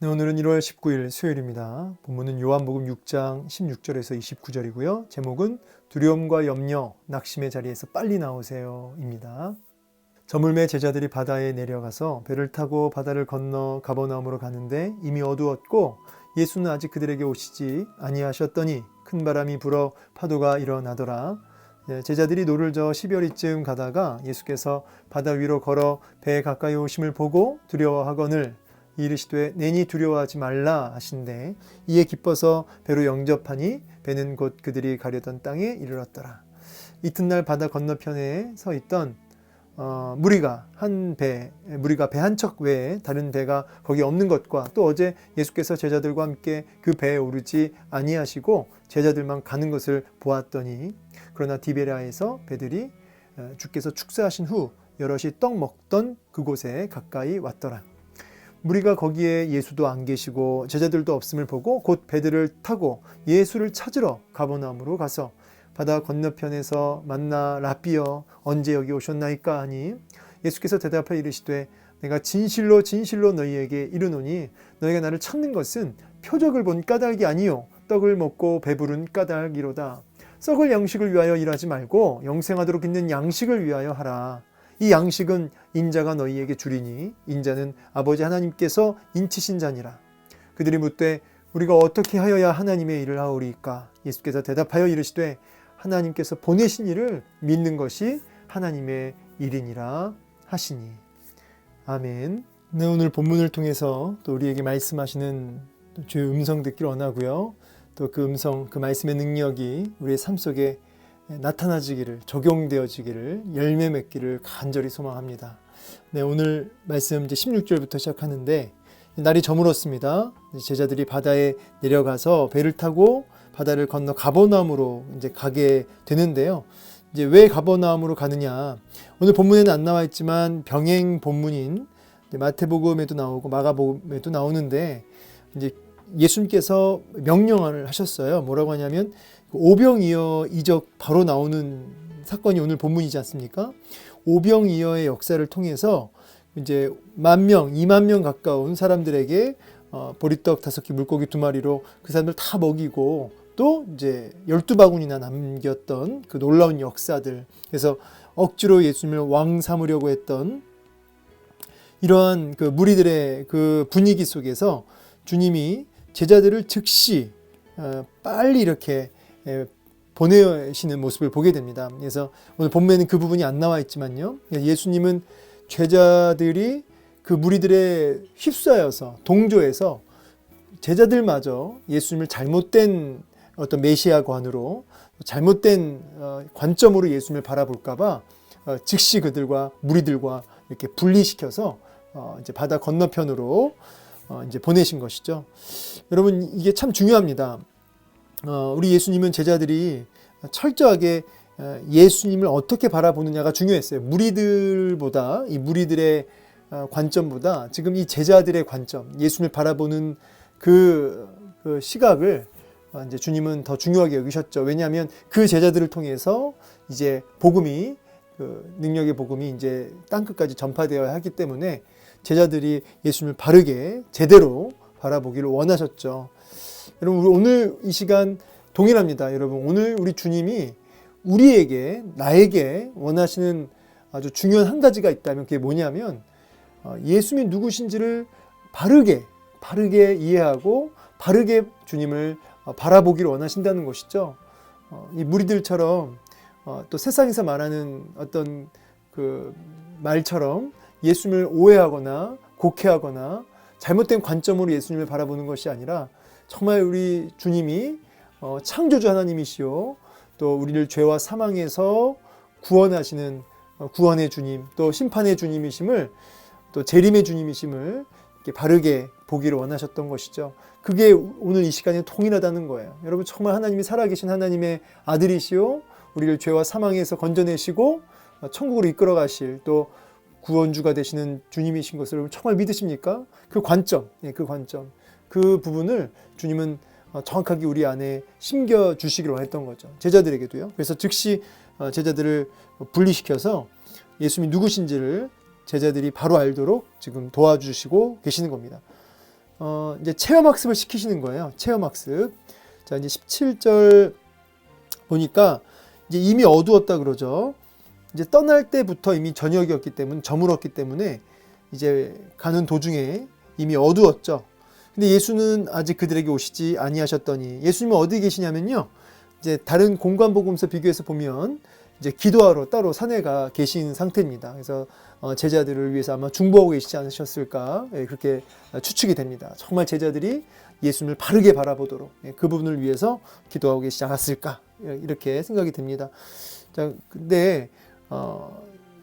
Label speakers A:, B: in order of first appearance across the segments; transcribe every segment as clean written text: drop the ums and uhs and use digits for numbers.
A: 네, 오늘은 1월 19일 수요일입니다. 본문은 요한복음 6장 16절에서 29절이고요. 제목은 두려움과 염려, 낙심의 자리에서 빨리 나오세요 입니다. 저물매 제자들이 바다에 내려가서 배를 타고 바다를 건너 가버나움으로 가는데 이미 어두웠고 예수는 아직 그들에게 오시지 아니하셨더니 큰 바람이 불어 파도가 일어나더라. 제자들이 노를 저어 10여리쯤 가다가 예수께서 바다 위로 걸어 배에 가까이 오심을 보고 두려워하거늘 이르시되 내니 두려워하지 말라 하신대 이에 기뻐서 배로 영접하니 배는 곧 그들이 가려던 땅에 이르렀더라. 이튿날 바다 건너편에 서 있던 무리가 배 한 척 외에 다른 배가 거기 없는 것과 또 어제 예수께서 제자들과 함께 그 배에 오르지 아니하시고 제자들만 가는 것을 보았더니 그러나 디베랴에서 배들이 주께서 축사하신 후 여럿이 떡 먹던 그곳에 가까이 왔더라. 무리가 거기에 예수도 안 계시고 제자들도 없음을 보고 곧 배들을 타고 예수를 찾으러 가버나움으로 가서 바다 건너편에서 만나 랍비여 언제 여기 오셨나이까 하니 예수께서 대답하여 이르시되 내가 진실로 진실로 너희에게 이르노니 너희가 나를 찾는 것은 표적을 본 까닭이 아니요 떡을 먹고 배부른 까닭이로다. 썩을 양식을 위하여 일하지 말고 영생하도록 있는 양식을 위하여 하라. 이 양식은 인자가 너희에게 주리니 인자는 아버지 하나님께서 인치신 자니라. 그들이 묻되 우리가 어떻게 하여야 하나님의 일을 하오리까? 예수께서 대답하여 이르시되 하나님께서 보내신 일을 믿는 것이 하나님의 일이니라 하시니. 아멘. 네, 오늘 본문을 통해서 또 우리에게 말씀하시는 주의 음성 듣기를 원하고요. 또 그 음성, 그 말씀의 능력이 우리의 삶 속에 나타나지기를, 적용되어지기를, 열매 맺기를 간절히 소망합니다. 네, 오늘 말씀 이제 16절부터 시작하는데 날이 저물었습니다. 제자들이 바다에 내려가서 배를 타고 바다를 건너 가버나움으로 이제 가게 되는데요. 이제 왜 가버나움으로 가느냐? 오늘 본문에는 안 나와 있지만 병행 본문인 마태복음에도 나오고 마가복음에도 나오는데 이제 예수님께서 명령을 하셨어요. 뭐라고 하냐면 오병이어 이적 바로 나오는 사건이 오늘 본문이지 않습니까? 오병이어의 역사를 통해서 이제 10,000명, 20,000명 가까운 사람들에게 보리떡 5개, 물고기 2마리로 그 사람들 다 먹이고 또 이제 12바구니나 남겼던 그 놀라운 역사들. 그래서 억지로 예수님을 왕 삼으려고 했던 이러한 그 무리들의 그 분위기 속에서 주님이 제자들을 즉시 빨리 이렇게 보내시는 모습을 보게 됩니다. 그래서 오늘 본문에는 그 부분이 안 나와 있지만요. 예수님은 제자들이 그 무리들의 휩싸여서 동조해서 제자들마저 예수님을 잘못된 어떤 메시아관으로 잘못된 관점으로 예수님을 바라볼까봐 즉시 그들과 무리들과 이렇게 분리시켜서 이제 바다 건너편으로 이제 보내신 것이죠. 여러분 이게 참 중요합니다. 우리 예수님은 제자들이 철저하게 예수님을 어떻게 바라보느냐가 중요했어요. 무리들보다 이 무리들의 관점보다 지금 이 제자들의 관점, 예수님을 바라보는 그 시각을 이제 주님은 더 중요하게 여기셨죠. 왜냐하면 그 제자들을 통해서 이제 복음이 그 능력의 복음이 이제 땅끝까지 전파되어야 하기 때문에 제자들이 예수님을 바르게 제대로 바라보기를 원하셨죠. 여러분 오늘 이 시간 동일합니다. 여러분 오늘 우리 주님이 우리에게 나에게 원하시는 아주 중요한 한 가지가 있다면 그게 뭐냐면 예수님이 누구신지를 바르게 이해하고 바르게 주님을 바라보기를 원하신다는 것이죠. 이 무리들처럼 또 세상에서 말하는 어떤 그 말처럼 예수님을 오해하거나 곡해하거나 잘못된 관점으로 예수님을 바라보는 것이 아니라 정말 우리 주님이 창조주 하나님이시오 또 우리를 죄와 사망에서 구원하시는 구원의 주님 또 심판의 주님이심을 또 재림의 주님이심을 이렇게 바르게 보기를 원하셨던 것이죠. 그게 오늘 이 시간에 통일하다는 거예요. 여러분 정말 하나님이 살아계신 하나님의 아들이시오 우리를 죄와 사망에서 건져내시고 천국으로 이끌어 가실 또 구원주가 되시는 주님이신 것을 여러분 정말 믿으십니까? 그 관점, 그 부분을 주님은 정확하게 우리 안에 심겨주시기로 했던 거죠. 제자들에게도요. 그래서 즉시 제자들을 분리시켜서 예수님이 누구신지를 제자들이 바로 알도록 지금 도와주시고 계시는 겁니다. 이제 체험학습을 시키시는 거예요. 체험학습. 자, 이제 17절 보니까 이제 이미 어두웠다 그러죠. 이제 떠날 때부터 이미 저녁이었기 때문에, 저물었기 때문에 이제 가는 도중에 이미 어두웠죠. 근데 예수는 아직 그들에게 오시지 아니하셨더니, 예수님은 어디 계시냐면요, 이제 다른 공관복음서 비교해서 보면 이제 기도하러 따로 산에 가 계신 상태입니다. 그래서 제자들을 위해서 아마 중보하고 계시지 않으셨을까, 그렇게 추측이 됩니다. 정말 제자들이 예수님을 바르게 바라보도록 그 부분을 위해서 기도하고 계시지 않았을까, 이렇게 생각이 됩니다. 자, 근데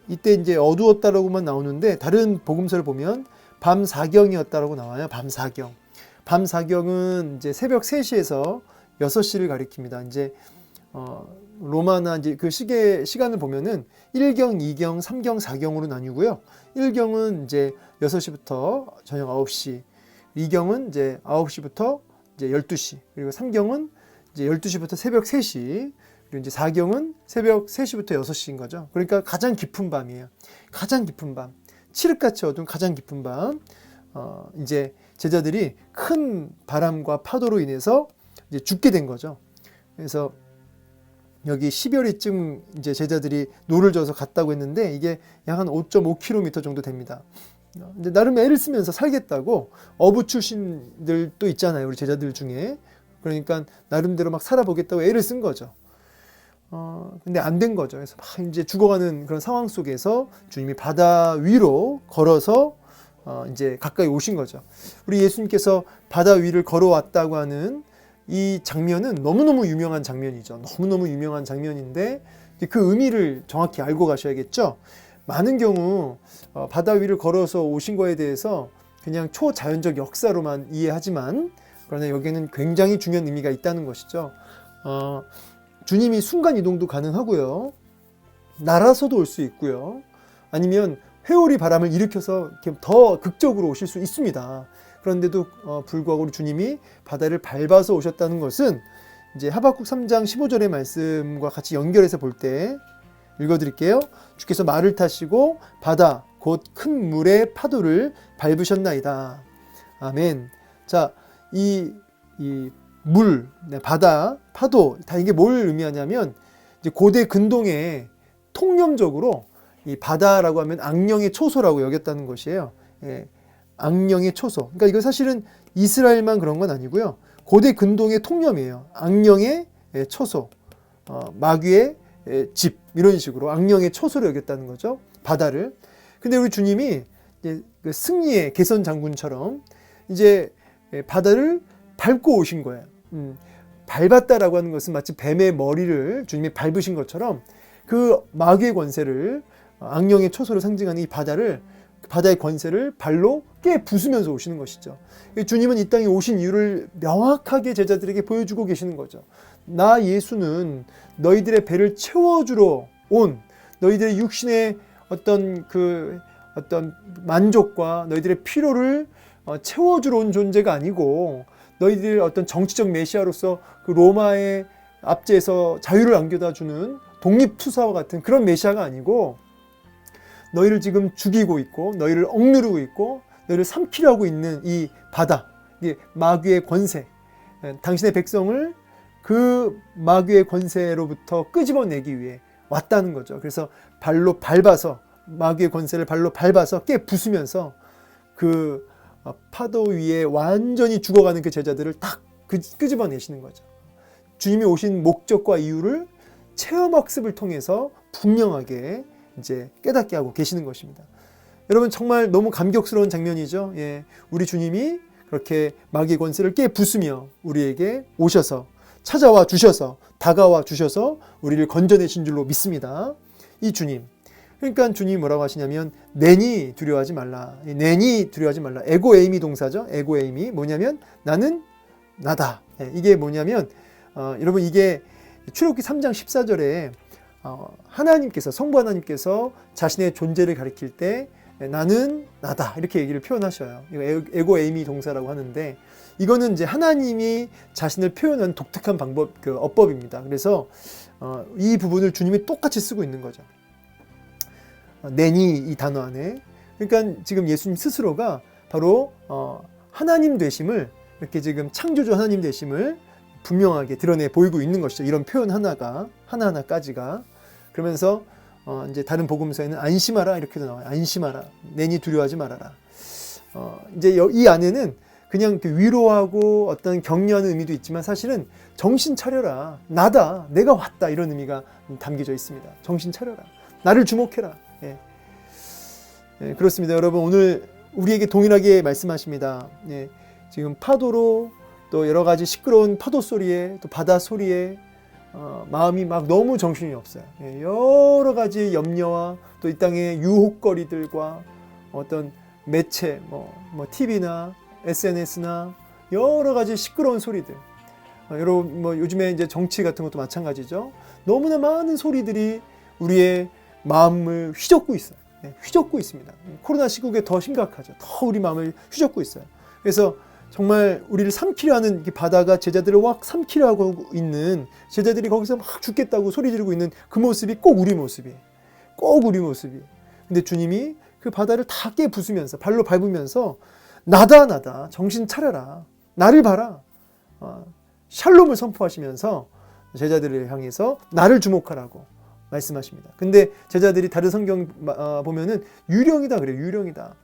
A: 이때 이제 어두웠다라고만 나오는데 다른 복음서를 보면 밤 사경이었다라고 나와요. 밤 사경. 밤 사경은 이제 새벽 3시에서 6시를 가리킵니다. 이제 로마나 이제 그 시간을 보면은 1경, 2경, 3경, 4경으로 나뉘고요. 1경은 이제 6시부터 저녁 9시, 2경은 이제 9시부터 이제 12시, 그리고 3경은 이제 12시부터 새벽 3시, 그리고 이제 4경은 새벽 3시부터 6시인 거죠. 그러니까 가장 깊은 밤이에요. 가장 깊은 밤. 칠흑같이 어두운 가장 깊은 밤. 이제 제자들이 큰 바람과 파도로 인해서 이제 죽게 된 거죠. 그래서 여기 10여리쯤 이제 제자들이 노를 져서 갔다고 했는데 이게 약 한 5.5km 정도 됩니다. 근데 나름 애를 쓰면서 살겠다고 어부 출신들도 있잖아요. 우리 제자들 중에. 그러니까 나름대로 막 살아보겠다고 애를 쓴 거죠. 근데 안 된 거죠. 그래서 막 이제 죽어가는 그런 상황 속에서 주님이 바다 위로 걸어서 이제 가까이 오신 거죠. 우리 예수님께서 바다 위를 걸어왔다고 하는 이 장면은 너무너무 유명한 장면이죠. 너무너무 유명한 장면인데 그 의미를 정확히 알고 가셔야겠죠. 많은 경우 바다 위를 걸어서 오신 거에 대해서 그냥 초자연적 역사로만 이해하지만, 그러나 여기에는 굉장히 중요한 의미가 있다는 것이죠. 주님이 순간이동도 가능하고요. 날아서도 올 수 있고요. 아니면 회오리 바람을 일으켜서 더 극적으로 오실 수 있습니다. 그런데도 불구하고 우리 주님이 바다를 밟아서 오셨다는 것은 이제 하박국 3장 15절의 말씀과 같이 연결해서 볼 때 읽어드릴게요. 주께서 말을 타시고 바다 곧 큰 물의 파도를 밟으셨나이다. 아멘. 자, 이 물, 바다, 파도, 다 이게 뭘 의미하냐면 이제 고대 근동에 통념적으로 이 바다라고 하면 악령의 초소라고 여겼다는 것이에요. 예, 악령의 초소. 그러니까 이거 사실은 이스라엘만 그런 건 아니고요. 고대 근동의 통념이에요. 악령의 초소, 마귀의 집, 이런 식으로 악령의 초소로 여겼다는 거죠. 바다를. 근데 우리 주님이 이제 그 승리의 개선 장군처럼 이제 바다를 밟고 오신 거예요. 밟았다라고 하는 것은 마치 뱀의 머리를 주님이 밟으신 것처럼 그 마귀의 권세를, 악령의 초소를 상징하는 이 바다의 권세를 발로 깨 부수면서 오시는 것이죠. 주님은 이 땅에 오신 이유를 명확하게 제자들에게 보여주고 계시는 거죠. 나 예수는 너희들의 배를 채워주러 온, 너희들의 육신의 어떤 만족과 너희들의 필요를 채워주러 온 존재가 아니고, 너희들 어떤 정치적 메시아로서 그 로마의 압제에서 자유를 안겨다 주는 독립투사와 같은 그런 메시아가 아니고, 너희를 지금 죽이고 있고 너희를 억누르고 있고 너희를 삼키려 하고 있는 이 바다, 이 마귀의 권세, 당신의 백성을 그 마귀의 권세로부터 끄집어내기 위해 왔다는 거죠. 그래서 발로 밟아서, 마귀의 권세를 발로 밟아서 깨 부수면서 그 파도 위에 완전히 죽어가는 그 제자들을 딱 끄집어내시는 거죠. 주님이 오신 목적과 이유를 체험학습을 통해서 분명하게 이제 깨닫게 하고 계시는 것입니다. 여러분, 정말 너무 감격스러운 장면이죠. 예, 우리 주님이 그렇게 마귀의 권세를 깨 부수며 우리에게 오셔서, 찾아와 주셔서, 다가와 주셔서 우리를 건져내신 줄로 믿습니다. 이 주님. 그러니까 주님이 뭐라고 하시냐면 내니 두려워하지 말라. 내니 두려워하지 말라. 에고 에이미 동사죠. 에고 에이미 뭐냐면 나는 나다. 이게 뭐냐면 여러분, 이게 출애굽기 3장 14절에 하나님께서, 성부 하나님께서 자신의 존재를 가리킬 때 나는 나다 이렇게 얘기를 표현하셔요. 이거 에고 에이미 동사라고 하는데, 이거는 이제 하나님이 자신을 표현한 독특한 방법, 어법입니다. 그래서 이 부분을 주님이 똑같이 쓰고 있는 거죠. 내니, 이 단어 안에. 그러니까 지금 예수님 스스로가 바로 하나님 되심을 이렇게 지금 창조주 하나님 되심을 분명하게 드러내 보이고 있는 것이죠. 이런 표현 하나하나까지가. 그러면서 이제 다른 복음서에는 안심하라 이렇게도 나와요. 안심하라. 내니 두려워하지 말아라. 이제 이 안에는 그냥 위로하고 어떤 격려하는 의미도 있지만 사실은 정신 차려라. 나다. 내가 왔다. 이런 의미가 담겨져 있습니다. 정신 차려라. 나를 주목해라. 예. 예, 그렇습니다. 여러분 오늘 우리에게 동일하게 말씀하십니다. 예, 지금 파도로 또 여러 가지 시끄러운 파도 소리에 또 바다 소리에 마음이 막 너무 정신이 없어요. 예, 여러 가지 염려와 또 이 땅의 유혹거리들과 어떤 매체, 뭐 TV나 SNS나 여러 가지 시끄러운 소리들. 여러분 뭐 요즘에 이제 정치 같은 것도 마찬가지죠. 너무나 많은 소리들이 우리의 마음을 휘젓고 있어요. 네, 휘젓고 있습니다. 코로나 시국에 더 심각하죠. 더 우리 마음을 휘젓고 있어요. 그래서 정말 우리를 삼키려 하는 바다가 제자들을 확 삼키려 하고 있는 제자들이 거기서 막 죽겠다고 소리 지르고 있는 그 모습이 꼭 우리 모습이에요. 꼭 우리 모습이. 근데 주님이 그 바다를 다 깨부수면서 발로 밟으면서 나다 정신 차려라. 나를 봐라. 샬롬을 선포하시면서 제자들을 향해서 나를 주목하라고 말씀하십니다. 근데 제자들이 다른 성경 보면은 유령이다 그래요. 유령이다.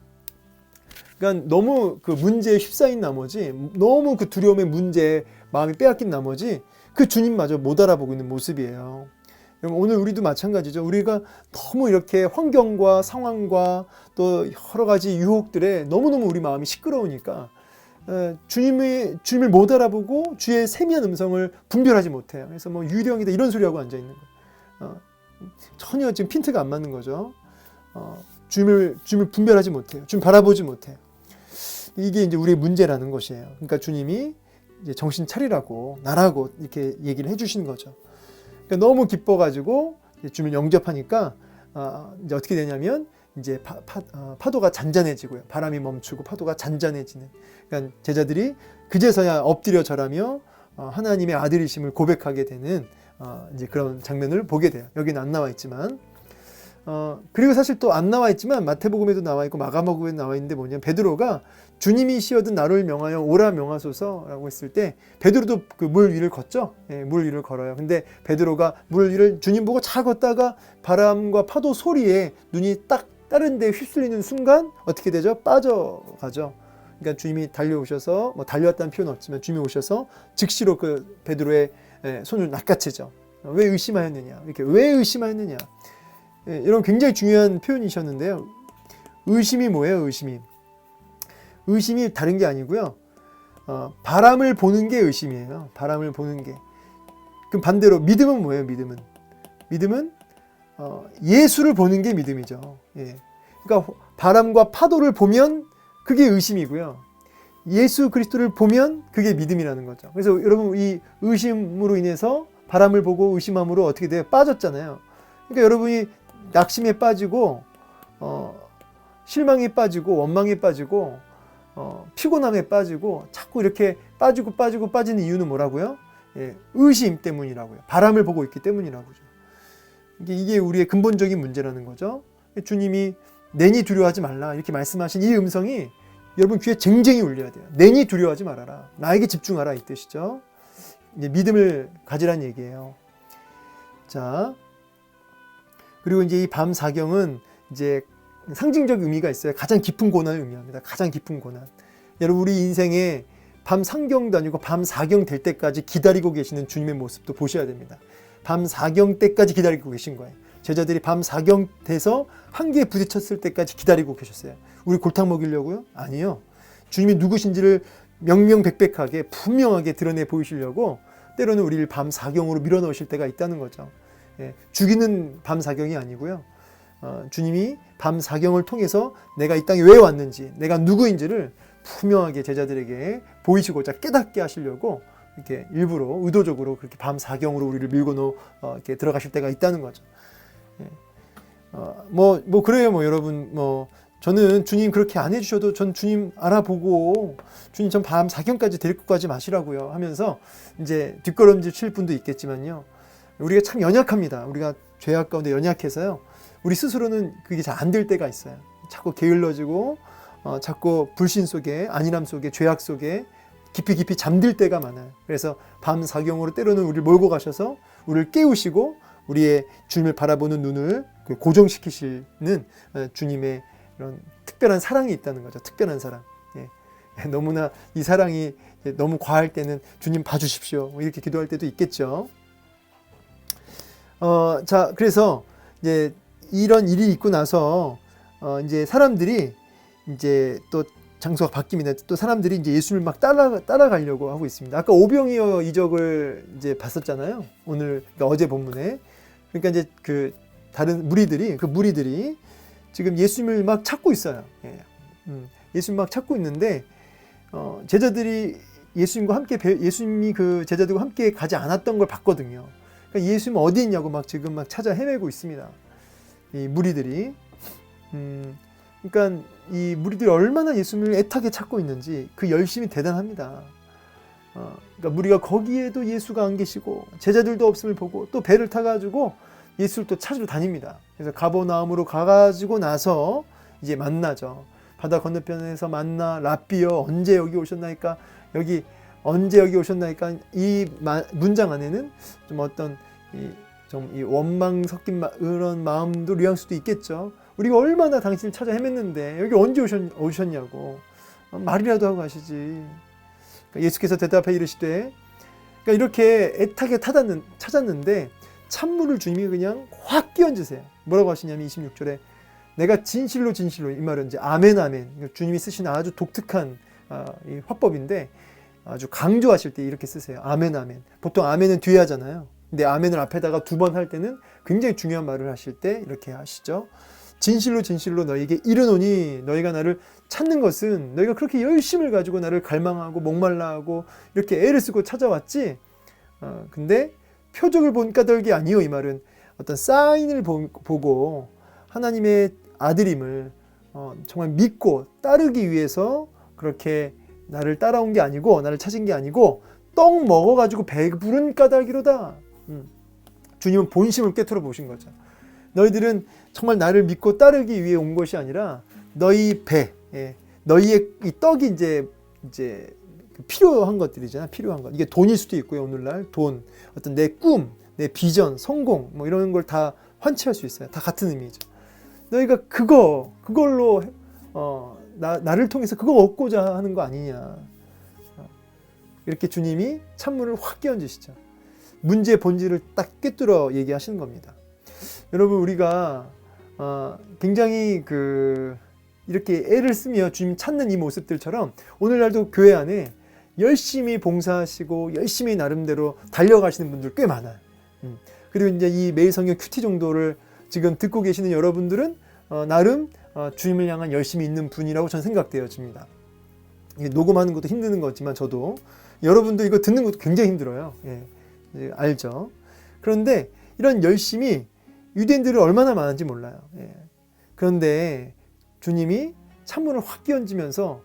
A: 그러니까 너무 그 문제에 휩싸인 나머지 너무 그 두려움의 문제에 마음이 빼앗긴 나머지 그 주님마저 못 알아보고 있는 모습이에요. 오늘 우리도 마찬가지죠. 우리가 너무 이렇게 환경과 상황과 또 여러 가지 유혹들에 너무너무 우리 마음이 시끄러우니까 주님을 못 알아보고 주의 세미한 음성을 분별하지 못해요. 그래서 뭐 유령이다 이런 소리하고 앉아있는 거예요. 전혀 지금 핀트가 안 맞는 거죠. 주님을 분별하지 못해요. 주님 바라보지 못해요. 이게 이제 우리의 문제라는 것이에요. 그러니까 주님이 이제 정신 차리라고 나라고 이렇게 얘기를 해주신 거죠. 그러니까 너무 기뻐가지고 주님을 영접하니까 이제 어떻게 되냐면 이제 파도가 잔잔해지고요. 바람이 멈추고 파도가 잔잔해지는. 그러니까 제자들이 그제서야 엎드려 절하며 하나님의 아들이심을 고백하게 되는 이제 그런 장면을 보게 돼요. 여기는 안 나와 있지만. 그리고 사실 또 안 나와 있지만 마태복음에도 나와 있고 마가복음에도 나와 있는데 뭐냐면 베드로가 주님이시여든 나를 명하여 오라 명하소서라고 했을 때 베드로도 그 물 위를 걷죠. 예, 물 위를 걸어요. 근데 베드로가 물 위를 주님 보고 잘 걷다가 바람과 파도 소리에 눈이 딱 다른 데 휩쓸리는 순간 어떻게 되죠? 빠져가죠. 그러니까 주님이 달려오셔서 뭐 달려왔다는 표현은 없지만 주님이 오셔서 즉시로 그 베드로의 손을 낚아채죠. 왜 의심하였느냐? 이렇게 왜 의심하였느냐? 예, 이런 굉장히 중요한 표현이셨는데요. 의심이 뭐예요? 의심이 다른 게 아니고요. 바람을 보는 게 의심이에요. 바람을 보는 게. 그럼 반대로 믿음은 뭐예요? 믿음은 예수를 보는 게 믿음이죠. 예. 그러니까 바람과 파도를 보면 그게 의심이고요. 예수 그리스도를 보면 그게 믿음이라는 거죠. 그래서 여러분 이 의심으로 인해서 바람을 보고 의심함으로 어떻게 돼요? 빠졌잖아요. 그러니까 여러분이 낙심에 빠지고 실망에 빠지고 원망에 빠지고 피곤함에 빠지고 자꾸 이렇게 빠지는 이유는 뭐라고요? 예, 의심 때문이라고요. 바람을 보고 있기 때문이라고죠. 이게 우리의 근본적인 문제라는 거죠. 주님이 내니 두려워하지 말라 이렇게 말씀하신 이 음성이 여러분 귀에 쟁쟁이 울려야 돼요. 내니 두려워하지 말아라. 나에게 집중하라 이 뜻이죠. 이제 믿음을 가지란 얘기예요. 자, 그리고 이제 이 밤 사경은 이제 상징적 의미가 있어요. 가장 깊은 고난을 의미합니다. 가장 깊은 고난. 여러분 우리 인생에 밤 상경도 아니고 밤 사경 될 때까지 기다리고 계시는 주님의 모습도 보셔야 됩니다. 밤 사경 때까지 기다리고 계신 거예요. 제자들이 밤 사경 돼서 한계에 부딪혔을 때까지 기다리고 계셨어요. 우리 골탕 먹이려고요? 아니요. 주님이 누구신지를 명명백백하게 분명하게 드러내 보이시려고 때로는 우리를 밤 사경으로 밀어넣으실 때가 있다는 거죠. 예, 죽이는 밤 사경이 아니고요. 주님이 밤 사경을 통해서 내가 이 땅에 왜 왔는지, 내가 누구인지를 분명하게 제자들에게 보이시고자 깨닫게 하시려고 이렇게 일부러 의도적으로 그렇게 밤 사경으로 우리를 밀고 이렇게 들어가실 때가 있다는 거죠. 예. 그래요. 여러분 저는 주님 그렇게 안 해주셔도 전 주님 알아보고 주님 전 밤 사경까지 데리고 가지 마시라고요 하면서 이제 뒷걸음질 칠 분도 있겠지만요. 우리가 참 연약합니다. 우리가 죄악 가운데 연약해서요. 우리 스스로는 그게 잘 안 될 때가 있어요. 자꾸 게을러지고 자꾸 불신 속에, 안일함 속에, 죄악 속에 깊이 잠들 때가 많아요. 그래서 밤 사경으로 때로는 우리를 몰고 가셔서 우리를 깨우시고 우리의 주님을 바라보는 눈을 고정시키시는 주님의 이런 특별한 사랑이 있다는 거죠. 특별한 사랑. 예. 너무나 이 사랑이 너무 과할 때는 주님 봐주십시오, 이렇게 기도할 때도 있겠죠. 자, 그래서 이제 이런 일이 있고 나서 이제 사람들이 이제 또 장소가 바뀝니다. 또 사람들이 이제 예수를 막 따라가려고 하고 있습니다. 아까 오병이어 이적을 이제 봤었잖아요. 오늘, 그러니까 어제 본문에. 그러니까 이제 그 다른 무리들이 지금 예수님을 막 찾고 있어요. 예. 예수님 막 찾고 있는데 제자들이 예수님이 그 제자들과 함께 가지 않았던 걸 봤거든요. 그러니까 예수님 어디 있냐고 막 지금 막 찾아 헤매고 있습니다. 이 무리들이. 그러니까 이 무리들이 얼마나 예수님을 애타게 찾고 있는지 그 열심이 대단합니다. 그러니까 무리가 거기에도 예수가 안 계시고 제자들도 없음을 보고 또 배를 타가지고 예수를 또 찾으러 다닙니다. 그래서 가버나움으로 가가지고 나서 이제 만나죠. 바다 건너편에서 만나, 랍비여 언제 여기 오셨나이까, 이 문장 안에는 좀 어떤 이 원망 섞인 그런 마음도 뉘앙 수도 있겠죠. 우리가 얼마나 당신을 찾아 헤맸는데 여기 언제 오셨냐고 말이라도 하고 가시지. 그러니까 예수께서 대답해 이르시되, 그러니까 이렇게 애타게 찾았는데 찬물을 주님이 그냥 확 끼얹으세요. 뭐라고 하시냐면 26절에 내가 진실로 이 말은 이제 아멘 아멘, 주님이 쓰신 아주 독특한 이 화법인데 아주 강조하실 때 이렇게 쓰세요. 아멘 아멘. 보통 아멘은 뒤에 하잖아요. 근데 아멘을 앞에다가 2번 할 때는 굉장히 중요한 말을 하실 때 이렇게 하시죠. 진실로 너희에게 이르노니 너희가 나를 찾는 것은 너희가 그렇게 열심을 가지고 나를 갈망하고 목말라하고 이렇게 애를 쓰고 찾아왔지. 근데 표적을 본 까닭이 아니요. 이 말은 어떤 사인을 보고 하나님의 아들임을 정말 믿고 따르기 위해서 그렇게 나를 따라온 게 아니고, 나를 찾은 게 아니고 떡 먹어가지고 배부른 까닭이로다. 주님은 본심을 꿰뚫어 보신 거죠. 너희들은 정말 나를 믿고 따르기 위해 온 것이 아니라 너희 배, 너희의 이 떡이 이제 필요한 것들이잖아. 필요한 것. 이게 돈일 수도 있고요. 오늘날 돈, 어떤 내 꿈, 내 비전, 성공, 뭐 이런 걸 다 환치할 수 있어요. 다 같은 의미죠. 너희가 그걸로 나를 통해서 그거 얻고자 하는 거 아니냐. 이렇게 주님이 찬물을 확 끼얹으시죠. 문제의 본질을 딱 꿰뚫어 얘기하시는 겁니다. 여러분, 우리가 굉장히 이렇게 애를 쓰며 주님 찾는 이 모습들처럼 오늘날도 교회 안에 열심히 봉사하시고 열심히 나름대로 달려가시는 분들 꽤 많아요. 그리고 이제 이 매일 성경 큐티 정도를 지금 듣고 계시는 여러분들은 나름 주님을 향한 열심이 있는 분이라고 저는 생각되어집니다. 녹음하는 것도 힘든 거지만 저도 여러분도 이거 듣는 것도 굉장히 힘들어요. 예, 알죠? 그런데 이런 열심이 유대인들은 얼마나 많은지 몰라요. 예. 그런데 주님이 찬물을 확 끼얹으면서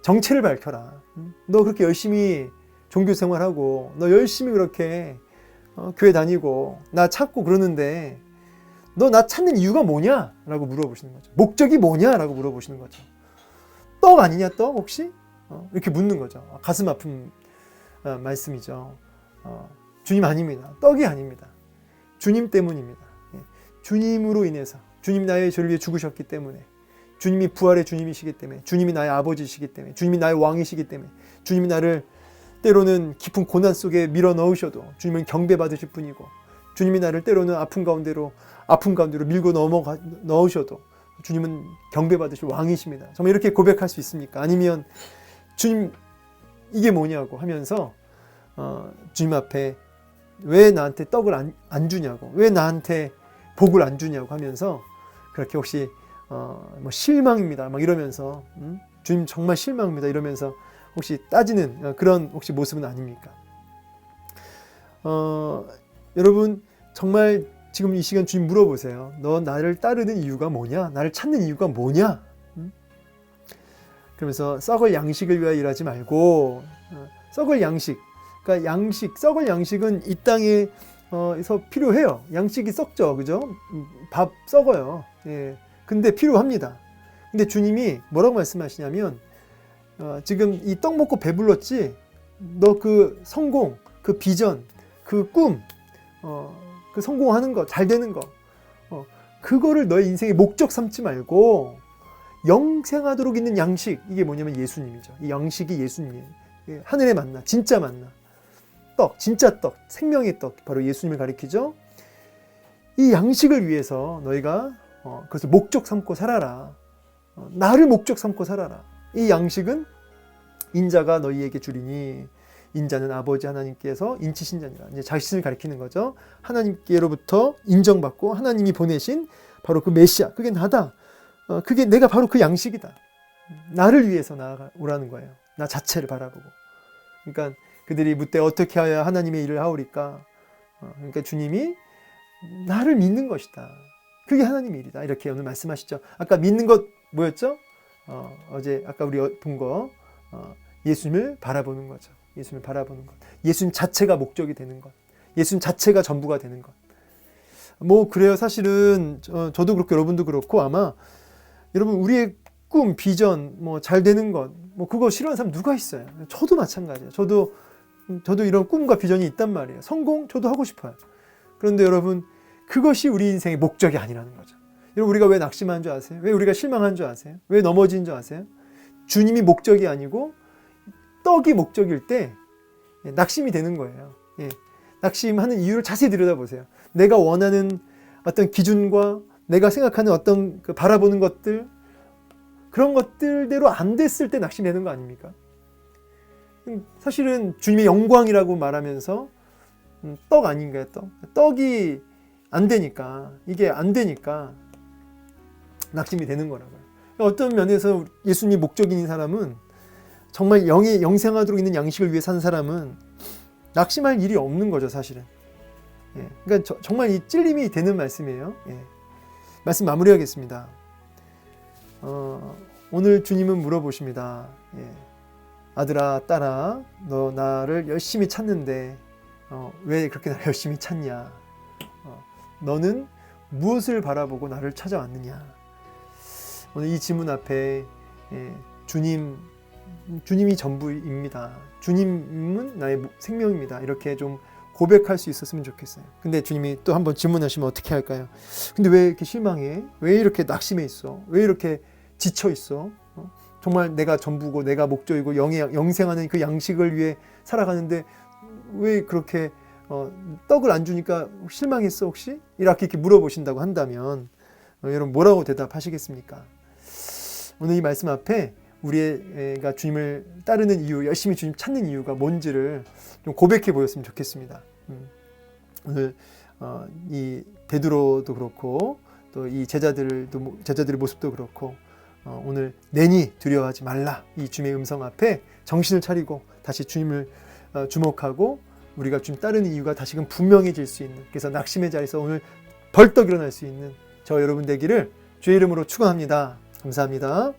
A: 정체를 밝혀라. 너 그렇게 열심히 종교 생활하고 너 열심히 그렇게 교회 다니고 나 찾고 그러는데 너 나 찾는 이유가 뭐냐? 라고 물어보시는 거죠. 목적이 뭐냐? 라고 물어보시는 거죠. 떡 아니냐, 떡 혹시? 이렇게 묻는 거죠. 가슴 아픈 말씀이죠. 주님 아닙니다. 떡이 아닙니다. 주님 때문입니다. 주님으로 인해서, 주님 나의 죄를 위해 죽으셨기 때문에, 주님이 부활의 주님이시기 때문에, 주님이 나의 아버지시기 때문에, 주님이 나의 왕이시기 때문에, 주님이 나를 때로는 깊은 고난 속에 밀어 넣으셔도 주님은 경배받으실 분이고, 주님이 나를 때로는 아픔 가운데로 밀고 넣으셔도 주님은 경배받으실 왕이십니다. 정말 이렇게 고백할 수 있습니까? 아니면 주님 이게 뭐냐고 하면서 주님 앞에 왜 나한테 떡을 안 주냐고, 왜 나한테 복을 안 주냐고 하면서 그렇게 혹시 뭐 실망입니다 막 이러면서 주님 정말 실망입니다 이러면서 혹시 따지는 그런 혹시 모습은 아닙니까? 여러분 정말 지금 이 시간 주님 물어보세요. 너 나를 따르는 이유가 뭐냐? 나를 찾는 이유가 뭐냐? 그러면서 썩을 양식을 위하여 일하지 말고, 썩을 양식, 그러니까 썩을 양식은 이 땅에서 필요해요. 양식이 썩죠, 그죠? 밥 썩어요. 예. 근데 필요합니다. 근데 주님이 뭐라고 말씀하시냐면 지금 이 떡 먹고 배불렀지? 너 그 성공, 그 비전, 그 꿈, 그 성공하는 거, 잘 되는 거, 그거를 너의 인생의 목적 삼지 말고 영생하도록 있는 양식, 이게 뭐냐면 예수님이죠. 이 양식이 예수님이에요. 하늘의 만나, 진짜 만나. 떡, 진짜 떡, 생명의 떡, 바로 예수님을 가리키죠. 이 양식을 위해서 너희가 그것을 목적 삼고 살아라. 나를 목적 삼고 살아라. 이 양식은 인자가 너희에게 주리니 인자는 아버지 하나님께서 인치신 자니라. 이제 자신을 가리키는 거죠. 하나님께로부터 인정받고 하나님이 보내신 바로 그 메시아, 그게 나다. 그게 내가 바로 그 양식이다. 나를 위해서 나아오라는 거예요. 나 자체를 바라보고. 그러니까 그들이 묻되 어떻게 하여 하나님의 일을 하오리까. 그러니까 주님이 나를 믿는 것이다. 그게 하나님의 일이다. 이렇게 오늘 말씀하시죠. 아까 믿는 것 뭐였죠? 어제 아까 우리 본 거 예수님을 바라보는 거죠. 예수님을 바라보는 것. 예수님 자체가 목적이 되는 것. 예수님 자체가 전부가 되는 것. 뭐 그래요. 사실은 저도 그렇고 여러분도 그렇고 아마 여러분 우리의 꿈, 비전, 뭐 잘 되는 것, 뭐 그거 싫어하는 사람 누가 있어요? 저도 마찬가지예요. 저도 이런 꿈과 비전이 있단 말이에요. 성공 저도 하고 싶어요. 그런데 여러분 그것이 우리 인생의 목적이 아니라는 거죠. 여러분 우리가 왜 낙심한 줄 아세요? 왜 우리가 실망한 줄 아세요? 왜 넘어진 줄 아세요? 주님이 목적이 아니고 떡이 목적일 때 낙심이 되는 거예요. 낙심하는 이유를 자세히 들여다보세요. 내가 원하는 어떤 기준과 내가 생각하는 어떤 그 바라보는 것들, 그런 것들대로 안 됐을 때 낙심되는 거 아닙니까? 사실은 주님의 영광이라고 말하면서 떡 아닌가요? 떡이 안 되니까, 이게 안 되니까 낙심이 되는 거라고요. 어떤 면에서 예수님이 목적인 사람은 정말 영생하도록 있는 양식을 위해 산 사람은 낙심할 일이 없는 거죠, 사실은. 그러니까 정말 이 찔림이 되는 말씀이에요. 말씀 마무리하겠습니다. 오늘 주님은 물어보십니다. 아들아, 딸아, 너 나를 열심히 찾는데 왜 그렇게 나를 열심히 찾냐? 너는 무엇을 바라보고 나를 찾아왔느냐? 오늘 이 질문 앞에 주님이 전부입니다. 주님은 나의 생명입니다. 이렇게 좀 고백할 수 있었으면 좋겠어요. 근데 주님이 또 한번 질문하시면 어떻게 할까요? 근데 왜 이렇게 실망해? 왜 이렇게 낙심해 있어? 왜 이렇게 지쳐 있어? 정말 내가 전부고 내가 목적이고 영생하는 그 양식을 위해 살아가는데 왜 그렇게 떡을 안 주니까 실망했어 혹시? 이렇게 물어보신다고 한다면 여러분 뭐라고 대답하시겠습니까? 오늘 이 말씀 앞에 우리가 주님을 따르는 이유, 열심히 주님 찾는 이유가 뭔지를 좀 고백해 보였으면 좋겠습니다. 오늘 이 베드로도 그렇고 또 이 제자들의 모습도 그렇고 오늘 내니 두려워하지 말라, 이 주님의 음성 앞에 정신을 차리고 다시 주님을 주목하고 우리가 주님 따르는 이유가 다시금 분명해질 수 있는, 그래서 낙심의 자리에서 오늘 벌떡 일어날 수 있는 저 여러분 되기를 주의 이름으로 축원합니다. 감사합니다.